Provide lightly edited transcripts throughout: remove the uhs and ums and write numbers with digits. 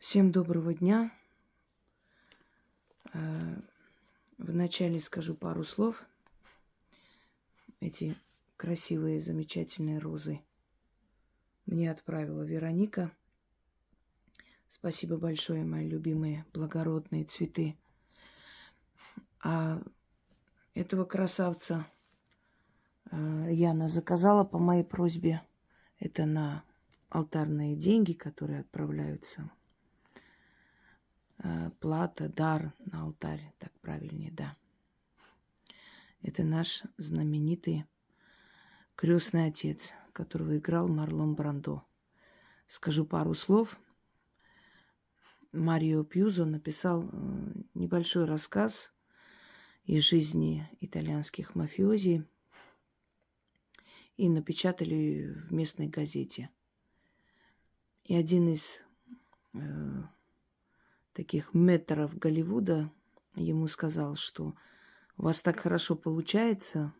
Всем доброго дня. Вначале скажу пару слов. Эти красивые, замечательные розы мне отправила Вероника. Спасибо большое, мои любимые благородные цветы. А этого красавца Яна заказала по моей просьбе. Это на алтарные деньги, которые отправляются. Плата, дар на алтарь, так правильнее, да. Это наш знаменитый крестный отец, которого играл Марлон Брандо. Скажу пару слов. Марио Пьюзо написал небольшой рассказ из жизни итальянских мафиози и напечатали в местной газете. И один из таких мэтров Голливуда ему сказал, что у вас так хорошо получается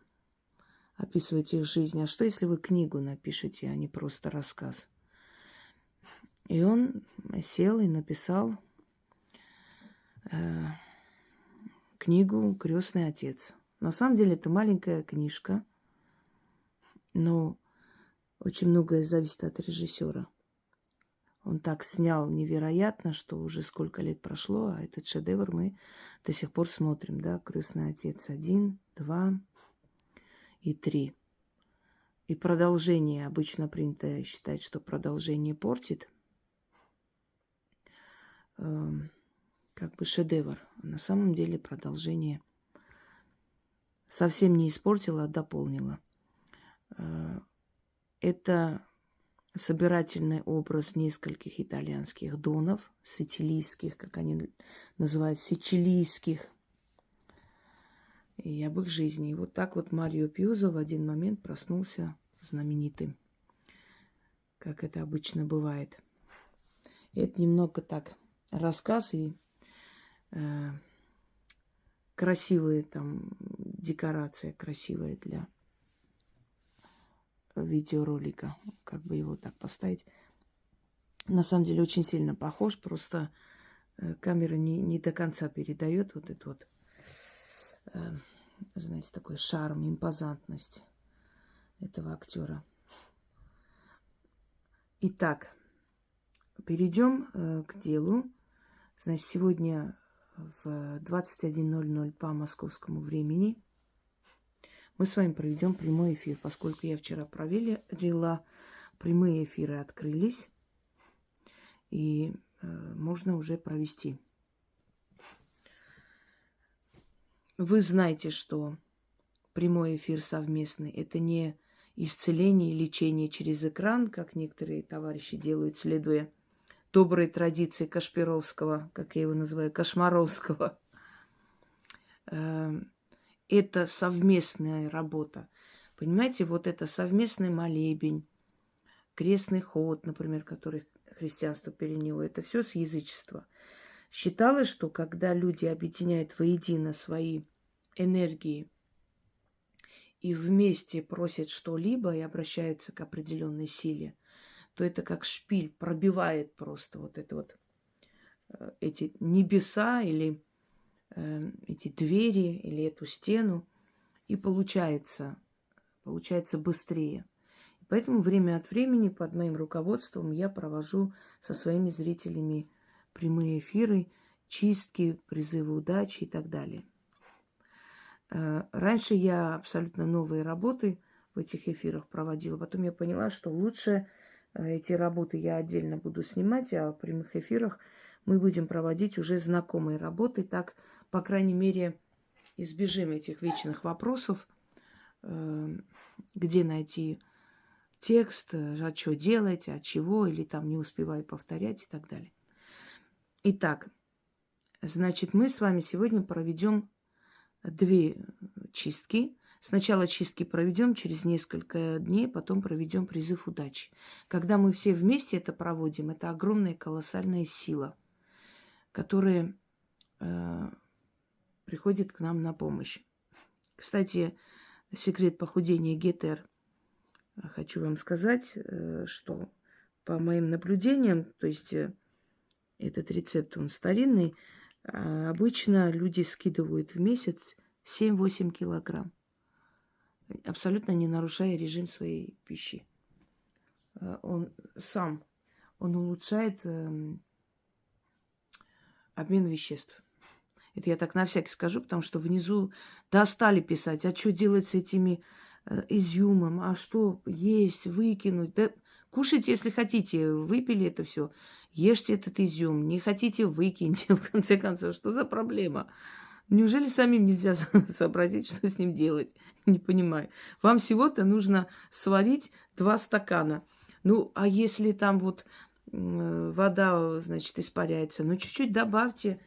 описывать их жизнь, а что, если вы книгу напишете, а не просто рассказ? И он сел и написал книгу «Крестный отец». На самом деле это маленькая книжка, но очень многое зависит от режиссера. Он так снял невероятно, что уже сколько лет прошло, а этот шедевр мы до сих пор смотрим, да, «Крестный отец 1, 2 и 3». И продолжение, обычно принято считать, что продолжение портит, как бы шедевр. На самом деле продолжение совсем не испортило, а дополнило. Это собирательный образ нескольких итальянских донов, сицилийских, как они называют, сицилийских, и об их жизни. И вот так вот Марио Пьюзо в один момент проснулся знаменитым, как это обычно бывает. И это немного так рассказ и красивые там декорация, красивая для видеоролика, как бы его так поставить. На самом деле очень сильно похож, просто камера не до конца передает вот это вот, знаете, такой шарм, импозантность этого актера. Итак, перейдем к делу. Значит, сегодня в 21:00 по московскому времени мы с вами проведем прямой эфир, поскольку я вчера проверила, прямые эфиры открылись, и можно уже провести. Вы знаете, что прямой эфир совместный – это не исцеление и лечение через экран, как некоторые товарищи делают, следуя доброй традиции Кашпировского, как я его называю, Кошмаровского. Это совместная работа. Понимаете, вот это совместный молебень, крестный ход, например, который христианство переняло, это все с язычества. Считалось, что когда люди объединяют воедино свои энергии и вместе просят что-либо и обращаются к определенной силе, то это как шпиль пробивает просто вот это вот эти небеса или эти двери или эту стену, и получается быстрее. Поэтому время от времени под моим руководством я провожу со своими зрителями прямые эфиры, чистки, призывы удачи и так далее. Раньше я абсолютно новые работы в этих эфирах проводила. Потом я поняла, что лучше эти работы я отдельно буду снимать, а в прямых эфирах мы будем проводить уже знакомые работы. Так, по крайней мере, избежим этих вечных вопросов, где найти текст, а что делать, от чего, или там не успеваю повторять и так далее. Итак, значит, мы с вами сегодня проведем 2 чистки. Сначала чистки проведем через несколько дней, потом проведем призыв удачи. Когда мы все вместе это проводим, это огромная колоссальная сила, которая приходит к нам на помощь. Кстати, секрет похудения ГТР. Хочу вам сказать, что по моим наблюдениям, то есть Этот рецепт, он старинный. Обычно люди скидывают в месяц 7-8 килограмм, абсолютно не нарушая режим своей пищи. Он сам, он улучшает обмен веществ. Это я так на всякий скажу, потому что внизу достали писать, а что делать с этими изюмом, а что есть, выкинуть. Да кушайте, если хотите, выпили это все, ешьте этот изюм, не хотите, выкиньте, в конце концов. Что за проблема? Неужели самим нельзя сообразить, что с ним делать? Не понимаю. Вам всего-то нужно сварить 2 стакана. Ну, а если там вот вода, значит, испаряется, ну, чуть-чуть добавьте,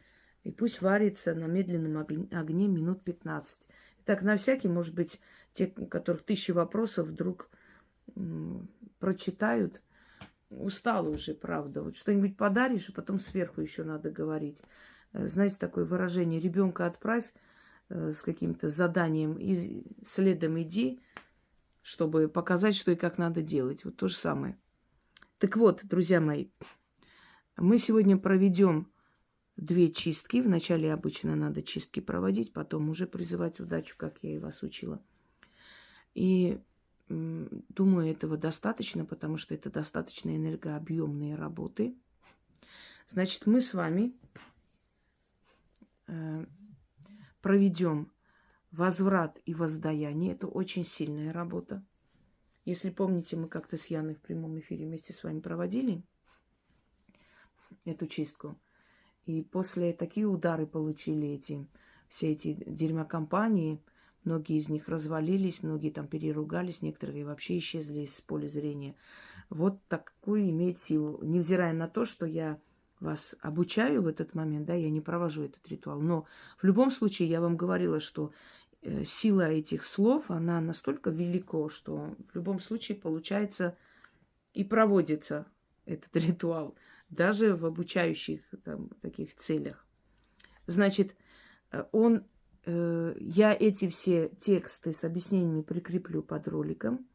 и пусть варится на медленном огне минут 15. Так, на всякий, может быть, те, у которых 1000 вопросов, вдруг прочитают. Устала уже, правда. Вот что-нибудь подаришь, и потом сверху еще надо говорить. Знаете, такое выражение: ребенка отправь с каким-то заданием и следом иди, чтобы показать, что и как надо делать. Вот то же самое. Так вот, друзья мои, мы сегодня проведем 2 чистки. Вначале обычно надо чистки проводить, потом уже призывать удачу, как я и вас учила. И думаю, этого достаточно, потому что это достаточно энергообъемные работы. Значит, мы с вами проведем возврат и воздаяние. Это очень сильная работа. Если помните, мы как-то с Яной в прямом эфире вместе с вами проводили эту чистку. И после такие удары получили все эти дерьмокомпании. Многие из них развалились, многие там переругались, некоторые вообще исчезли из поля зрения. Вот такую имеет силу. Невзирая на то, что я вас обучаю в этот момент, да, я не провожу этот ритуал. Но в любом случае я вам говорила, что сила этих слов, она настолько велика, что в любом случае получается и проводится этот ритуал, даже в обучающих там, таких целях. Значит, я эти все тексты с объяснениями прикреплю под роликом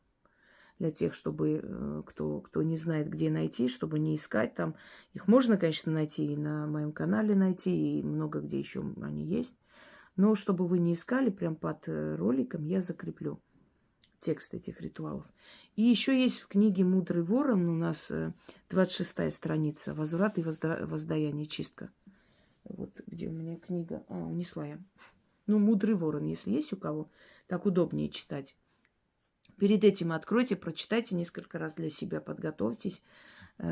для тех, чтобы кто не знает, где найти, чтобы не искать там. Их можно, конечно, найти и на моем канале найти, и много где еще они есть. Но чтобы вы не искали, прям под роликом я закреплю текст этих ритуалов. И еще есть в книге «Мудрый ворон» у нас 26-я страница «Возврат и воздаяние, чистка». Вот где у меня книга. Унесла я. Ну, «Мудрый ворон», если есть у кого, так удобнее читать. Перед этим откройте, прочитайте несколько раз для себя, подготовьтесь,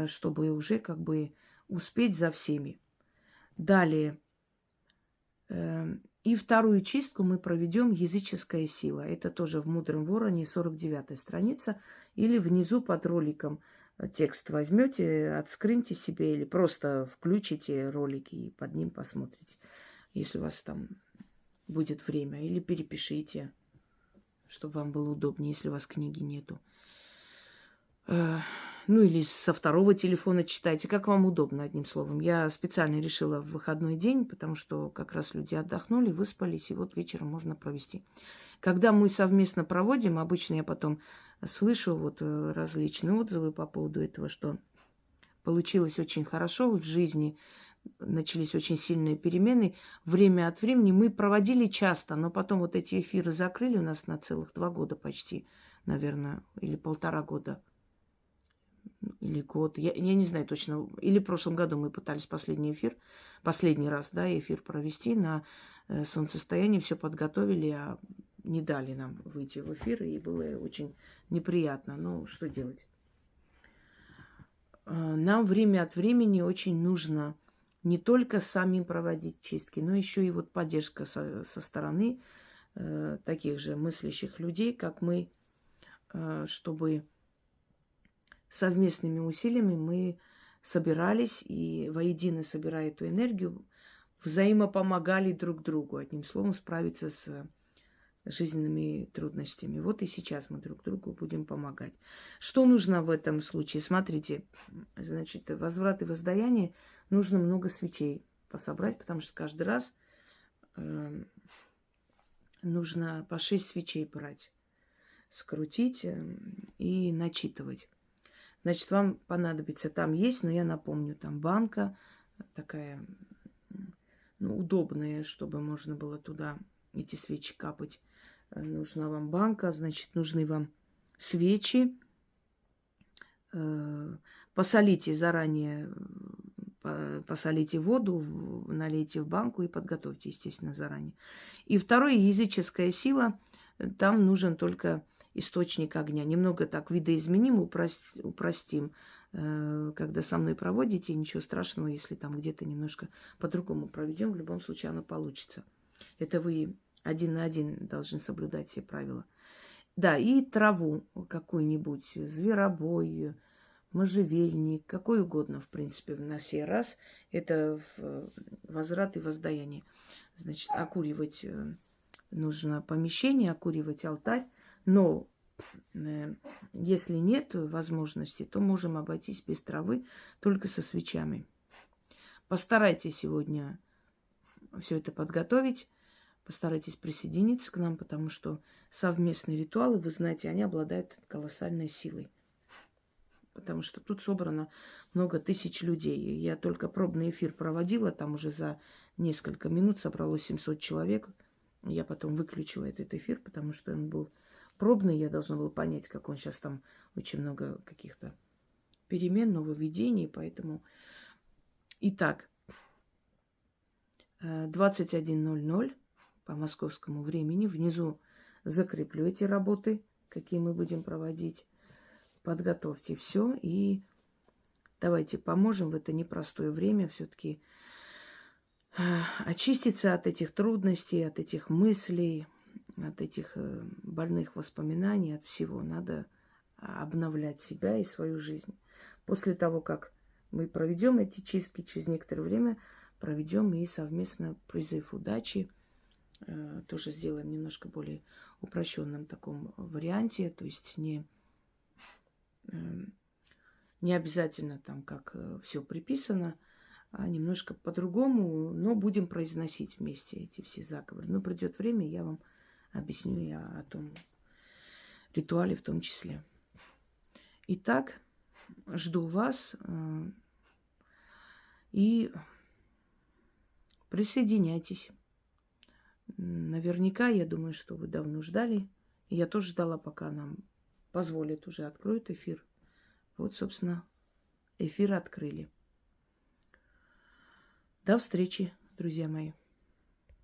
чтобы уже как бы успеть за всеми. Далее. И вторую чистку мы проведем «Языческая сила». Это тоже в «Мудром вороне», 49-я страница. Или внизу под роликом текст возьмете, отскриньте себе или просто включите ролики и под ним посмотрите, если у вас там будет время. Или перепишите, чтобы вам было удобнее, если у вас книги нету. Ну, или со второго телефона читайте, как вам удобно, одним словом. Я специально решила в выходной день, потому что как раз люди отдохнули, выспались, и вот вечером можно провести. Когда мы совместно проводим, обычно я потом слышу вот различные отзывы по поводу этого, что получилось очень хорошо в жизни, начались очень сильные перемены. Время от времени мы проводили часто, но потом вот эти эфиры закрыли у нас на целых 2 года почти, наверное, или 1,5 года. Или год, я не знаю точно. Или в прошлом году мы пытались последний раз, да, эфир провести на солнцестоянии, все подготовили, а не дали нам выйти в эфир, и было очень неприятно. Ну, что делать? Нам время от времени очень нужно не только самим проводить чистки, но еще и вот поддержка со стороны таких же мыслящих людей, как мы, чтобы совместными усилиями мы собирались и воедино, собирая эту энергию, взаимопомогали друг другу, одним словом, справиться с жизненными трудностями. Вот и сейчас мы друг другу будем помогать. Что нужно в этом случае? Смотрите, значит, возврат и воздаяние нужно много свечей пособрать, потому что каждый раз нужно по 6 свечей брать, скрутить и начитывать. Значит, вам понадобится, там есть, но я напомню, там банка такая, ну, удобная, чтобы можно было туда эти свечи капать. Нужна вам банка, значит, нужны вам свечи. Посолите заранее, посолите воду, налейте в банку и подготовьте, естественно, заранее. И второе, языческая сила. Там нужен только источник огня. Немного так видоизменим, упростим. Когда со мной проводите, ничего страшного, если там где-то немножко по-другому проведем. В любом случае оно получится. Это вы один на один должны соблюдать все правила. Да, и траву какую-нибудь, зверобой, можжевельник, какой угодно, в принципе, на сей раз. Это возврат и воздаяние. Значит, окуривать нужно помещение, окуривать алтарь. Но если нет возможности, то можем обойтись без травы, только со свечами. Постарайтесь сегодня все это подготовить. Постарайтесь присоединиться к нам, потому что совместные ритуалы, вы знаете, они обладают колоссальной силой. Потому что тут собрано много тысяч людей. Я только пробный эфир проводила, там уже за несколько минут собралось 700 человек. Я потом выключила этот эфир, потому что он был пробный. Я должна была понять, как он сейчас там очень много каких-то перемен, нововведений. Поэтому, итак, 21:00 по московскому времени. Внизу закреплю эти работы, какие мы будем проводить. Подготовьте все и давайте поможем в это непростое время все-таки очиститься от этих трудностей, от этих мыслей, от этих больных воспоминаний, от всего. Надо обновлять себя и свою жизнь. После того, как мы проведем эти чистки, через некоторое время проведем и совместно призыв удачи. Тоже сделаем немножко более упрощенном таком варианте, то есть не обязательно там, как все приписано, а немножко по-другому, но будем произносить вместе эти все заговоры. Но придет время, я вам объясню и о том ритуале в том числе. Итак, жду вас и присоединяйтесь. Наверняка, я думаю, что вы давно ждали. И я тоже ждала, пока нам позволят, уже откроют эфир. Вот, собственно, эфир открыли. До встречи, друзья мои.